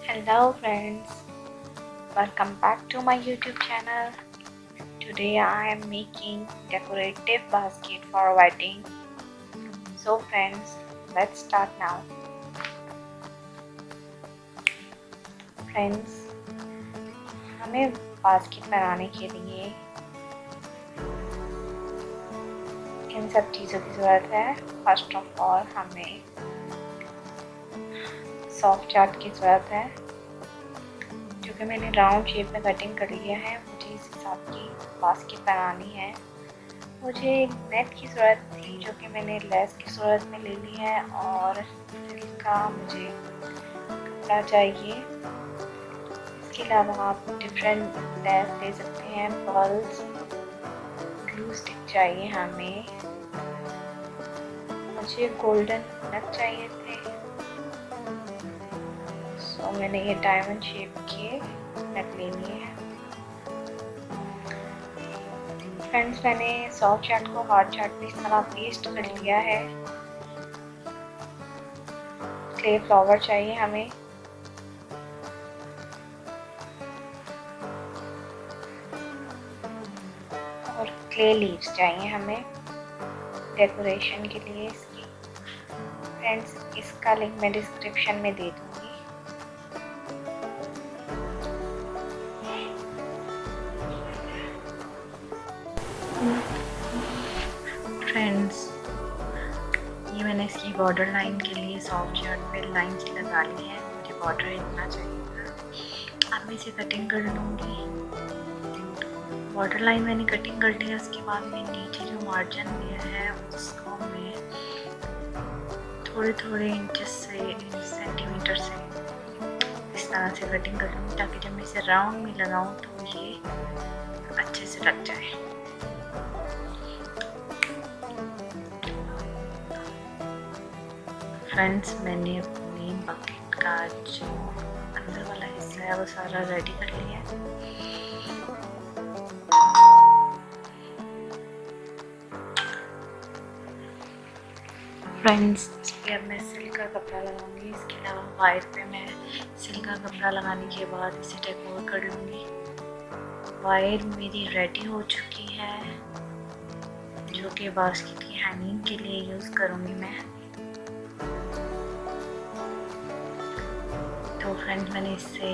Hello friends, welcome back to my YouTube channel. Today I am making decorative basket for wedding. So friends, let's start now. Friends, हमें basket बनाने के लिए इन सब चीज़ों की ज़रूरत है। फर्स्ट ऑफ ऑल हमें सॉफ्ट चार्ट की ज़रूरत है, जो कि मैंने राउंड शेप में कटिंग कर लिया है। मुझे इस हिसाब की बास्केट बनानी है। मुझे एक नेट की ज़रूरत थी, जो कि मैंने लेस की सूरत में ले ली है, और सिल्क का मुझे कपड़ा चाहिए। इसके अलावा आप डिफरेंट लेस ले सकते हैं। पर्ल्स, ग्लू स्टिक चाहिए हमें। मुझे गोल्डन नट चाहिए थे, तो मैंने ये डायमंड शेप के नट ले लिए हैं। फ्रेंड्स, मैंने सॉफ्ट चार्ट को हार्ड चार्ट पे इस तरह पेस्ट कर लिया है। क्ले फ्लावर चाहिए हमें। और क्ले लीव्स चाहिए हमें डेकोरेशन के लिए इसकी। फ्रेंड्स, इसका लिंक मैं डिस्क्रिप्शन में दे दूँगी। फ्रेंड्स, ये मैंने इसकी बॉर्डर लाइन के लिए सॉफ्ट चार्ट पे लाइन से लगा ली है। मुझे बॉर्डर इतना चाहिए था। अब मैं इसे कटिंग कर लूँगी। बॉर्डर लाइन मैंने कटिंग कर लिया। उसके बाद मैं नीचे जो मार्जिन दिया है उसको मैं थोड़े इंचेस से, सेंटीमीटर से इस तरह से कटिंग कर लूँगी, ताकि जब मैं इसे राउंड में लगाऊँ तो ये अच्छे से लग जाए। फ्रेंड्स, मैंने अपनी बकेट का जो अंदर वाला हिस्सा है वो सारा रेडी कर लिया है। फ्रेंड्स, इस पर अब मैं सिल्क का कपड़ा लगाऊंगी। इसके अलावा वायर पे मैं सिल्क का कपड़ा लगाने के बाद इसे डेकोर कर लूँगी। वायर मेरी रेडी हो चुकी है, जो कि बास्केट की हैंगिंग के लिए यूज़ करूँगी मैं। तो फ्रेंड्स, मैंने इसे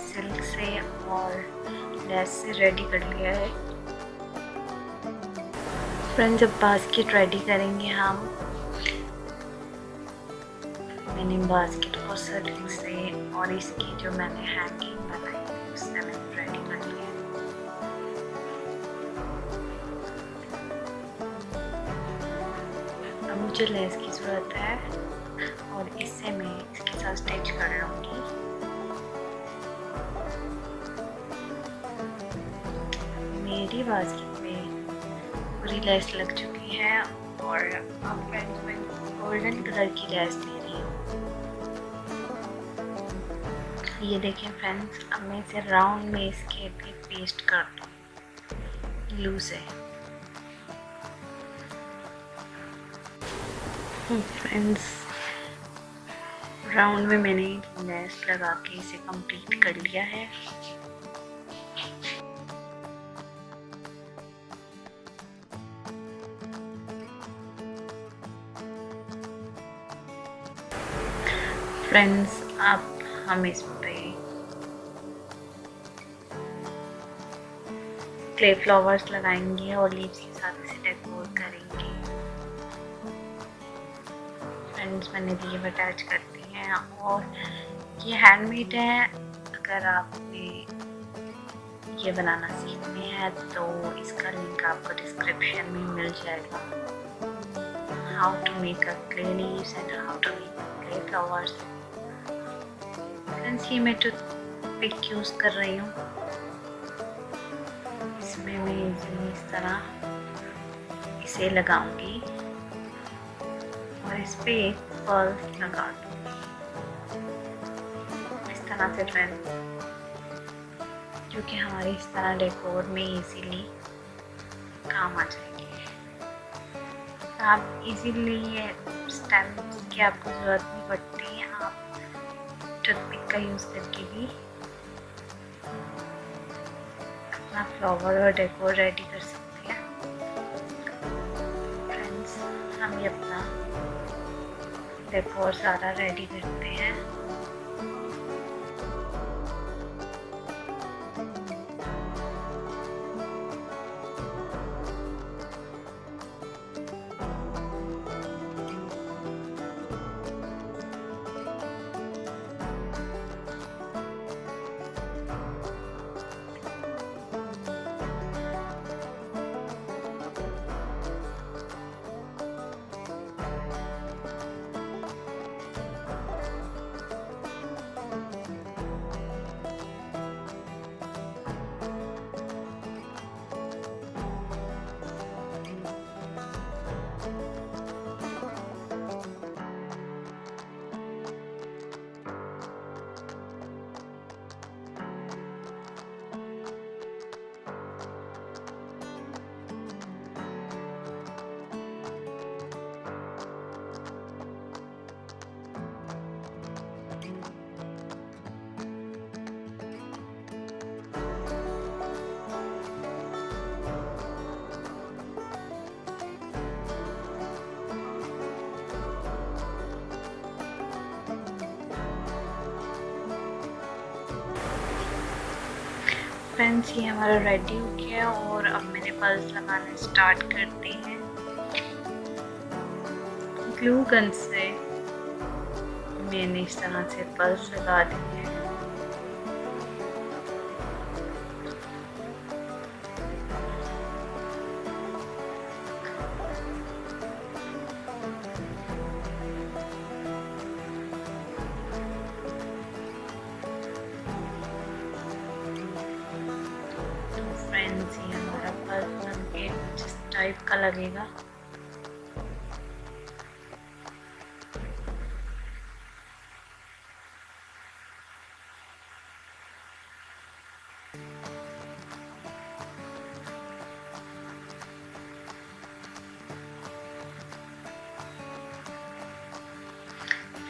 सिल्क से और लेस से रेडी कर लिया है। फ्रेंड्स, जब बास्केट रेडी करेंगे हम, मैंने बास्केट को सिल्क से और इसकी जो मैंने हैंगिंग बनाई थी उससे मैंने रेडी कर लिया। अब मुझे लेस की ज़रूरत है और इससे मैं इसके साथ स्टिच कर लूँगी। मेरी बास्केट में पूरी लेस लग चुकी है, और अब फ्रेंड्स मैं गोल्डन कलर की लेस ले रही हूँ। ये देखें फ्रेंड्स, अब मैं इसे राउंड में इसके भी पेस्ट कर दूँ ग्लू से। फ्रेंड्स, राउंड में मैंने लेस लगा के इसे कंप्लीट कर लिया है। फ्रेंड्स, अब हम इस पे क्ले फ्लावर्स लगाएंगे और लीव्स के साथ इसे डेकोर करेंगे। फ्रेंड्स, मैंने लीव अटैच कर दी हैं, और ये हैंडमेड है। अगर आपने ये बनाना सीखनी है तो इसका लिंक आपको डिस्क्रिप्शन में मिल जाएगा। How to make a clay leaves and how to make clay flowers. Friends, ये मैं टूथपिक यूज़ कर रही हूँ। इसमें मैं इस तरह इसे लगाऊंगी और इस पे एक पर्ल लगा दूंगी इस तरह से फ्रेंड्स, जो कि हमारे इस तरह डेकोर में इजीली काम आ जाएंगे। आप इजीली ये स्टेम्स की आपको ज़रूरत नहीं पड़ती। आप टूथपिक का यूज़ करके भी अपना फ्लावर और डेकोर रेडी कर सकते हैं। फ्रेंड्स, हम ये अपना डेकोर सारा रेडी करते हैं। फ्रेंड्स, ये हमारा रेडी हो गया और अब मैंने पल्स लगाना स्टार्ट करते हैं। ग्लू गन से मैंने इस तरह से पल्स लगा दी है। फ्रेंड्स, ये हमारा पल्स बन के कुछ इस टाइप का लगेगा।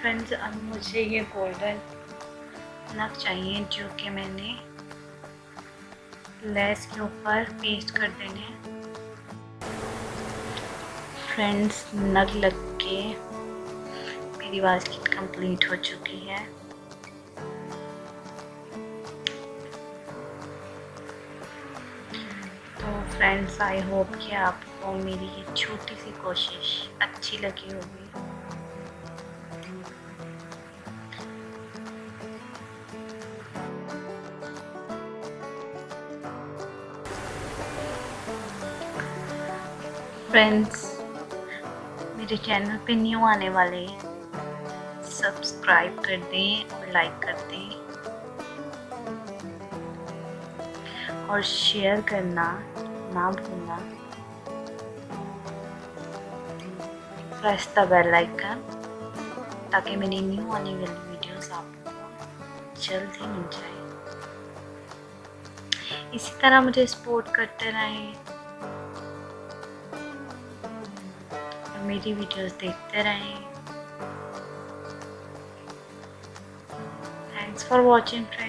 फ्रेंड्स, अब मुझे ये गोल्डन नग चाहिए जो कि मैंने लेस के ऊपर पेस्ट कर देने हैं। फ्रेंड्स, नग लग के मेरी बास्केट कंप्लीट हो चुकी है। तो फ्रेंड्स, आई होप कि आपको मेरी ये छोटी सी कोशिश अच्छी लगी होगी। फ्रेंड्स, मेरे चैनल पे न्यू आने वाले सब्सक्राइब कर दें और लाइक कर दें और शेयर करना ना भूलना। प्रेस द बेल आइकन ताकि मेरी न्यू आने वाली वीडियोस आपको जल्द ही मिल जाए। इसी तरह मुझे सपोर्ट करते रहें, मेरी वीडियोस देखते रहें। Thanks for watching friends.